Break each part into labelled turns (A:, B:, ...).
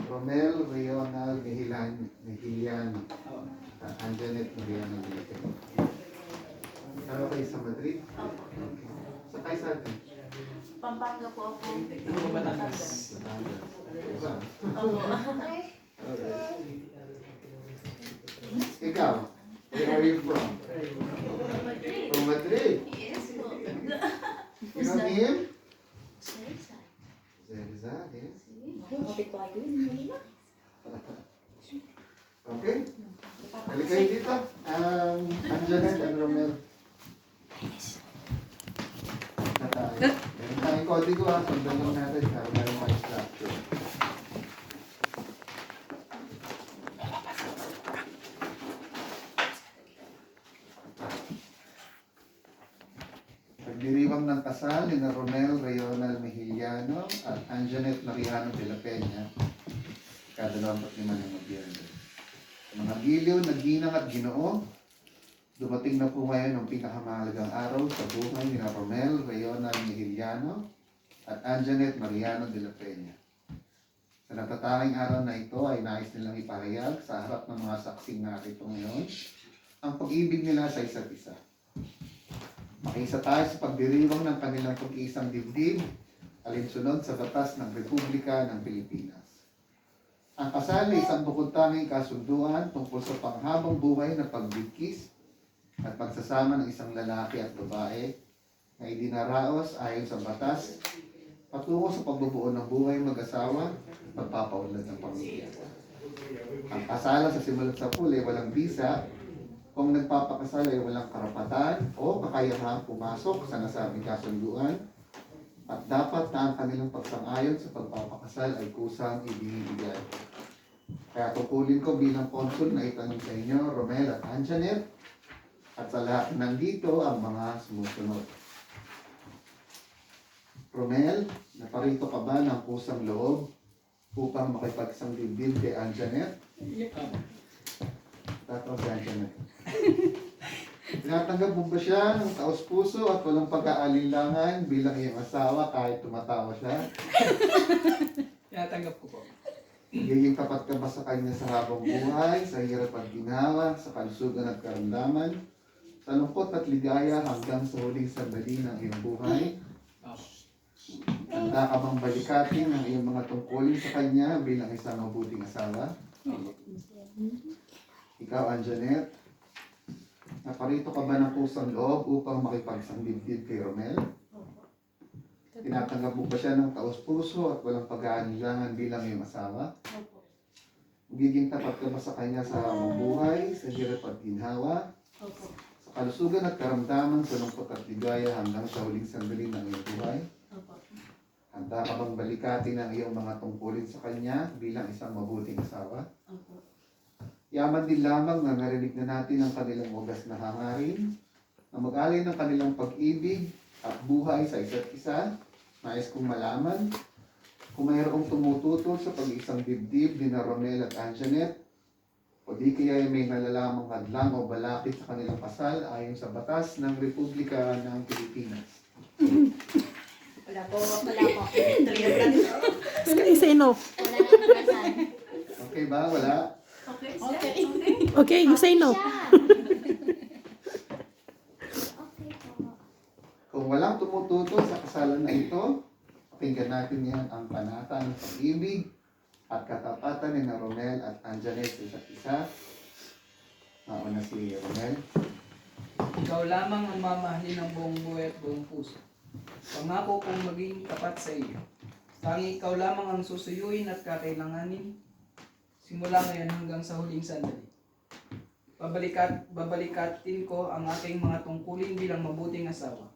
A: Romel Rional Mejiliano. Anjanet Mariano Villatero. Saan kayo sa Madrid? Okay. Sa kayo sa atin?
B: Pampanga po ako.
A: Batangas. Diba?
B: Opo.
A: Ikaw, where are you from?
B: Madrid.
A: From Madrid.
B: Yes po.
A: You know him?
B: Sersa.
A: Zerza, yes. Okay. Halika kayo dito. Anjanet and Romel. Meron tayong kodigo ha. Sundan lang natin. Para meron tayong structure. Pagdiriwang ng kasal ni Romel Rional Mejiliano at Anjanet Mariano de la Peña, kada 25 ng Nobyembre. Mga giliw, nagginang at ginoo, dumating na po ngayon ang pinakamahalagang araw sa buhay ni Romel Rional Mejiliano at Anjanet Mariano de la Peña. Sa natatanging araw na ito ay nais nilang ipahayag sa harap ng mga saksing narito ngayon ang pag-ibig nila sa isa't isa. Makiisa tayo sa pagdiriwang ng kanilang pag-iisang dibdib, alinsunod sa batas ng Republika ng Pilipinas. Ang kasal ay isang bukod-tanging kasunduan tungkol sa panghabang buhay na pagbigkis at pagsasama ng isang lalaki at babae na idinaraos ayon sa batas patungo sa pagbubuo ng buhay mag-asawa at pagpapaunlad ng pamilya. Ang kasalan sa simulat sa puli walang bisa kung nagpapakasal ay walang karapatan o kakayahang pumasok sa nasabing kasunduan at dapat na ang kanilang pagsang-ayon sa pagpapakasal ay kusang ibinibigay. Kaya tukulin ko bilang konsul na itanong sa inyo, Romel at Anjanet, at sa lahat nandito ang mga sumusunod. Romel, naparito ka ba ng kusang loob upang makipagsanggibid kay Anjanet? Tatawag si Anjanet. Tinatanggap mo ba siya ng taos-puso at walang pag-aalinlangan bilang iyong asawa kahit tumatawa siya?
C: Tinatanggap ko po.
A: Magiging tapat ka ba sa kanya sa habang buhay, sa hirap at ginawa, sa kalusugan at karamdaman, sa lungkot at ligaya hanggang sa huling sandali ng iyong buhay? Handa ka bang balikatin ang iyong mga tungkulin sa kanya bilang isang mabuting asawa? Ikaw, Anjanet, naparito ka ba ng kusang loob upang makipagsanggibid kay Romel? Tinatanggap mo ba siya ng taos-puso at walang pag-aalinlangan bilang iyong asawa?
B: Opo.
A: Magiging tapat ka ba sa kanya sa habang buhay, sa hirap at ginhawa,
B: Opo.
A: sa kalusugan at karamdaman, sa lungkot at ligaya hanggang sa huling sandali ng iyong buhay?
B: Opo.
A: Handa ka bang balikatin ang iyong mga tungkulin sa kanya bilang isang mabuting asawa?
B: Opo.
A: Yaman din lamang na narinig na natin ang kanilang wagas na hangarin, na mag-alay ng kanilang pag-ibig at buhay sa isa't isa. Nais kong malaman kung mayroong tumututol sa pag-iisang dibdib ni Romel at Anjanet, o di kaya may nalalamang hadlang o balakid sa kanilang kasal ayon sa batas ng Republika ng Pilipinas.
B: Wala po.
D: Say no.
B: Wala nang kasal.
A: Okay ba? Wala?
B: Okay.
D: Okay, you say no.
A: Kung walang tumututol sa kasalan na ito, pakinggan natin yan ang panata ng pag-ibig at katapatan ni Romel at Anjanet sa isa't isa. Mauna si Romel.
C: Ikaw lamang ang mamahalin ng buong buhay at buong puso. Pangako kong maging tapat sa iyo. Tanging ikaw lamang ang susuyuin at kakailanganin simula ngayon hanggang sa huling sandali. Babalikatin ko ang aking mga tungkulin bilang mabuting asawa.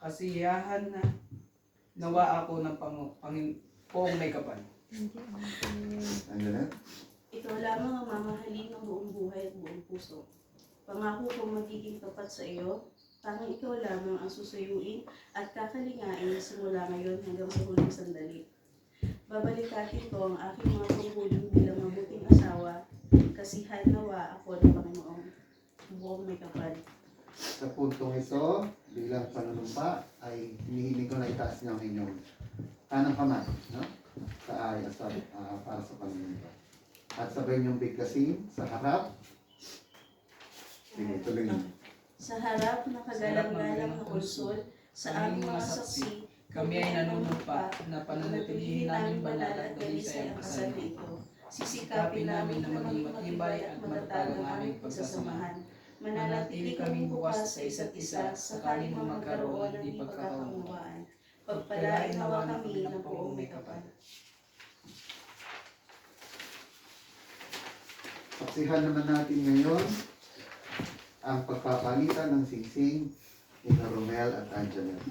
C: Kasiyahan na nawa ako ng Panginoong may kapal.
A: Anjanet?
B: Ikaw lamang ang mamahalin ng buong buhay at buong puso. Pangako kong magiging tapat sa iyo, tanging ikaw lamang ang susuyuin at kakalingain simula ngayon hanggang sa huling sandali. Babalikatin ko ang aking mga tungkulin bilang mabuting asawa, kasihan nawa ako ng Panginoong buong may kapal.
A: Sa puntong ito, bilang panunumpa, ay hinihiling ko na itaas niyo ang inyong kanang kamay. No? sa ayos para sa Panginoon. At sabay niyong bigkasin sa harap. Sige, tuloy niyo.
B: Sa harap ng kagalang-galang na konsul, sa aming mga saksi,
C: Kami ay nanunumpa na pananatilihin namin banal at dalisay ang kasal na ito.
B: Sisikapin namin na maging matibay at matatag ang aming pagsasamahan. Mananatili kaming bukas sa isa't isa sakaling magkaroon ng di pagkakaunawaan. Pagpalain nawa kami ng buong may kapal.
A: Saksihan naman natin ngayon ang pagpapalitan ng singsing ni Romel at Anjanette.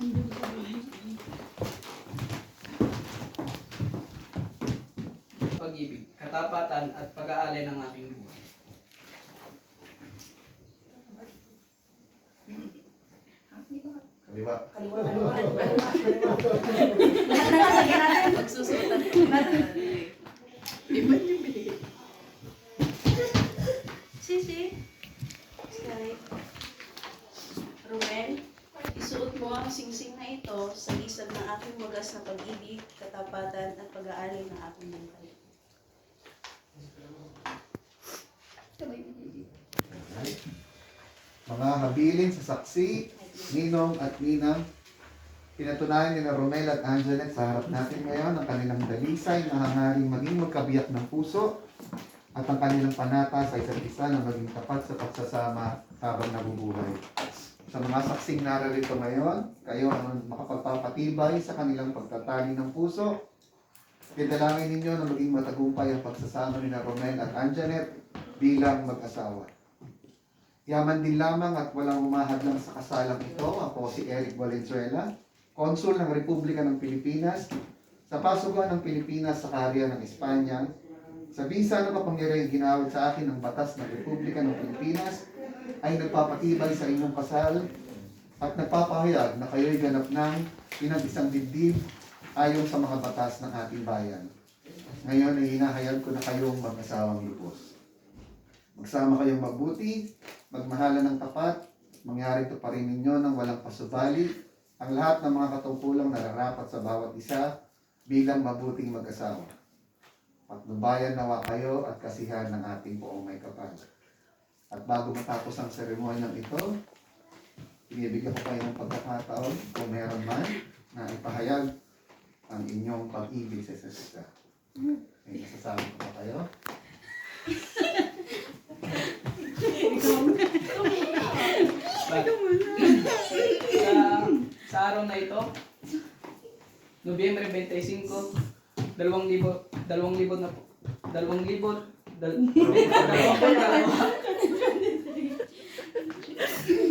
C: Pag-ibig, katapatan at pag-aalay ng aking buhay.
A: Kaliwa.
B: Magsusutan. Sisi. Sky. Romel, isuot mo ang singsing na ito sa isag ng aking wagas na pag-ibig, katapatan at pag-aalay ng aking buhay.
A: Alright. Mga habilin sa saksi, Ninong at Ninang, pinatunayan ni Romel at Anjanette sa harap natin ngayon ang kanilang dalisay na hangaring maging magkabiyak ng puso at ang kanilang panata sa isa't isa na maging tapat sa pagsasama habang nabubuhay. Sa mga saksing nararito ngayon, kayo ang makapagpapatibay sa kanilang pagtatali ng puso. Idalangin ninyo na maging matagumpay ang pagsasama ni Romel at Anjanette bilang mag-asawa. Yaman din lamang at walang umahadlang sa kasalang ito, ako si Eric Valenzuela, Konsul ng Republika ng Pilipinas, sa pasukan ng Pilipinas sa kaharian ng Espanya, sa bisa na kapangyarihang ginawad sa akin ng batas ng Republika ng Pilipinas, ay nagpapatibay sa inyong kasal at nagpapahayag na kayo'y ganap ng pinag-isang dibdib ayon sa mga batas ng ating bayan. Ngayon ay hinahayag ko na kayong mag-asawang lubos. Magsama kayong mabuti, magmahalan ng tapat, mangyari ito pa rin ninyo ng walang pasubali, ang lahat ng mga katungkulang nararapat sa bawat isa bilang mabuting mag-asawa. Patnubayan nawa kayo at kasihan ng ating buong may kapal. At bago matapos ang seremonyang ito, binibigyan ko kayo ng pagkakataon kung meron man na ipahayag ang inyong pag-ibig sa isa't isa. May nasasabi ko pa kayo?
C: Sa araw na ito, Nobyembre 25, 2000 na po. 2000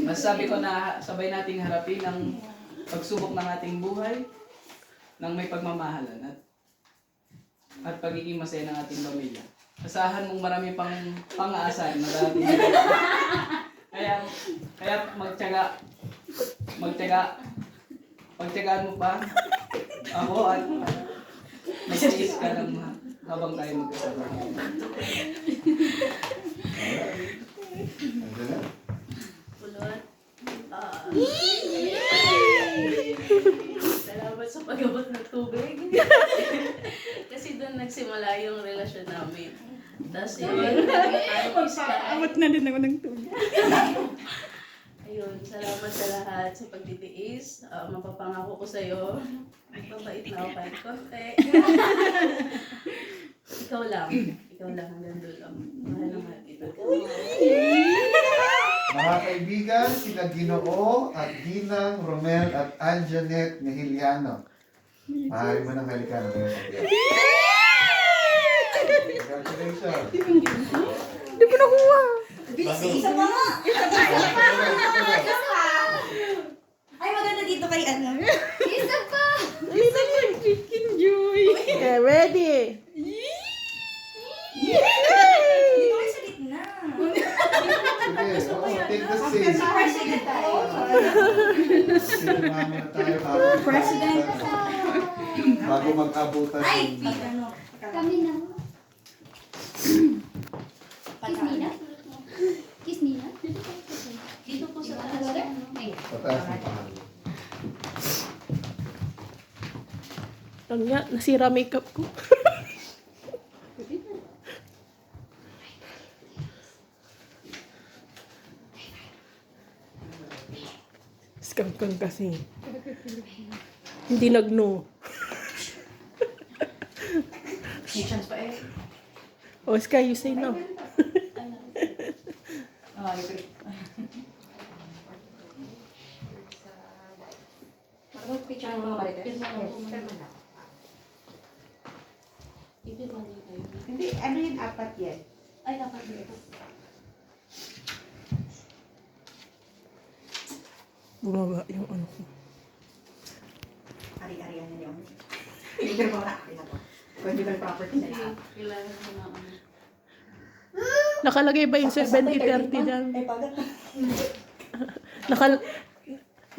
C: Masasabi ko na sabay nating harapin ang pagsubok ng ating buhay ng may pagmamahalan at pagiging masaya ng ating pamilya. Asahan mong marami pang pang-aasahan na darating. Kaya magtiyagaan mo pa ako at magtiis ka lang habang tayo magkasama.
A: Anjanette?
B: Pulot. Salamat sa pag-abot ng tubig. Kasi doon nagsimula yung relasyon namin. Tapos yun,
D: Magpapaabot na din ako ng tubig.
B: ayun, salamat sa lahat sa pagtitiis. Mapapangako ko sa'yo, magpapait na ako kahit konti. Ikaw lang hanggang doon lang. Mahal na mahal kita.
A: Mga kaibigan, sina Ginoo at Ginang Romel at Anjanette Nahiliano. Maaari mo nang halikan ang iyong pagbiyak. Congratulations!
D: Hindi ko nakuha.
A: Isa pa nga!
E: Ay, maganda dito kay ano. Isa pa!
D: Alita mo yung chicken joy. Okay, ready.
E: Dito kayo sa gitna.
A: Sige, take the stage.
E: President tayo.
A: Sinama na tayo bago
E: President.
A: bago mag-abutan.
E: Ay, wait, ano.
F: Kami na. Kiss Nina? Kiss Nina?
B: Dito po sa taas.
F: Brother?
A: Pataas ng pangalan.
D: Ang nga, nasira makeup ko. Scam kang kasi. Hindi nag-no.
E: May chance pa eh.
D: Oh, Sky, you say no.
E: Ah, okay. Picture mo mga marites.
B: Ipirma din kayo.
G: Hindi, ano yun, apat yan?
B: Ay, dapat dito.
D: Bumaba yung ano ko.
G: Ari-arian na yun. Hindi mo na akin ako. Conjugal property na lahat.
B: Kailangan ko na ano.
D: Nakalagay ba yung 70-30 dyan?
E: Ay, pagat.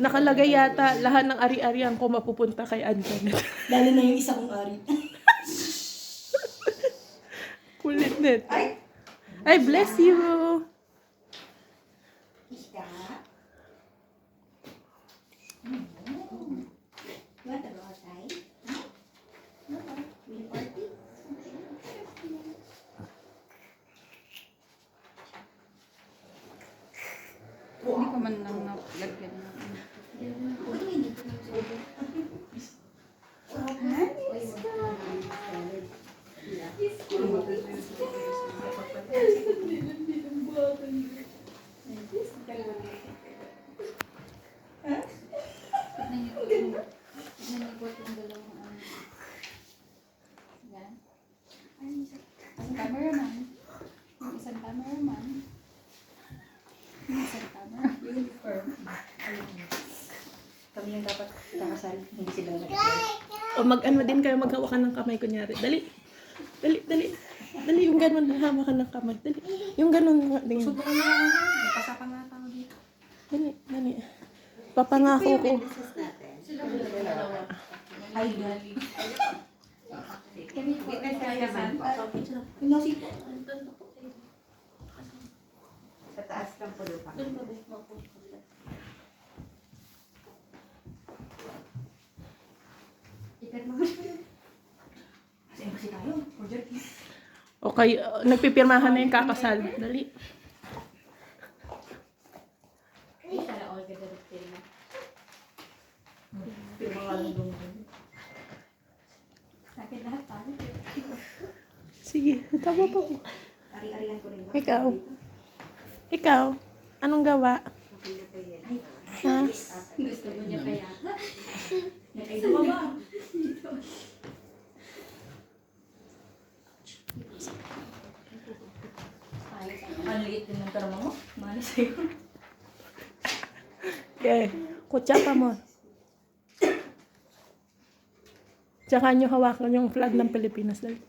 D: Nakalagay yata lahat ng ari-arian ko mapupunta kay Antoinette.
E: Lalo na yung isa kong ari.
D: Kulit net.
G: Ay!
D: Ay, bless you!
G: Isda.
F: What about I? Will party?
H: Hindi ko man lang nalagyan ng ano.
F: What do we need to do? Tignan niyo po itong dalawang ano. Yan. Ay, isang cameraman. Yung isang cameraman. Yung isang camera.
E: Uniform. Kami yung dapat kakasal. Hindi sila nag
D: O mag-ano din kayo, maghawakan ng kamay, kunyari. Dali. Dali, dali. Dali, yung ganun, hawakan ng kamay. Dali. Yung ganun. Dali,
E: Sobrang na ano. May pasapa nga tao dito.
D: dali. Dali. Papangako ko.
E: Ay, gali.
F: Kami po.
E: Yung nasipo.
G: Sa taas ng pulo pa.
B: Doon ba ba? Opo.
E: Kasi embassy tayo. Roger.
D: Okay, nagpipirmahan na yung kakasal. Dali.
F: Sana all ganda ng film.
E: Pirma nga lang doon.
F: Sa akin lahat tayo.
D: Sige, tama po.
E: Ari-arian ko rin ba?
D: Ikaw. Ikaw, anong gawa? Ha?
F: Gusto mo niya kaya?
E: Ay, baba. Ang liit din ng karama mo. Mana sa'yo.
D: Okay, kutsa pa mo. Tsaka nyo hawakan yung flag ng Pilipinas. Dali.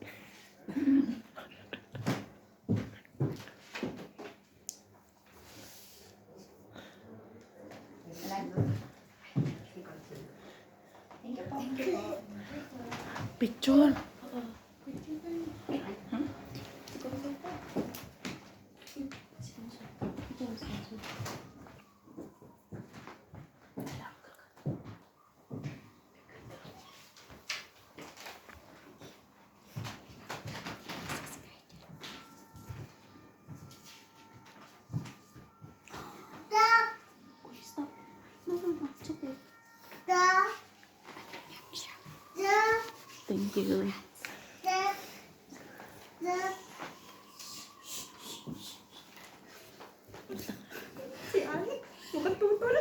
D: Picture.
F: Stop. No, it's okay.
D: Thank you.
E: Si Ali. Mukhang tutol.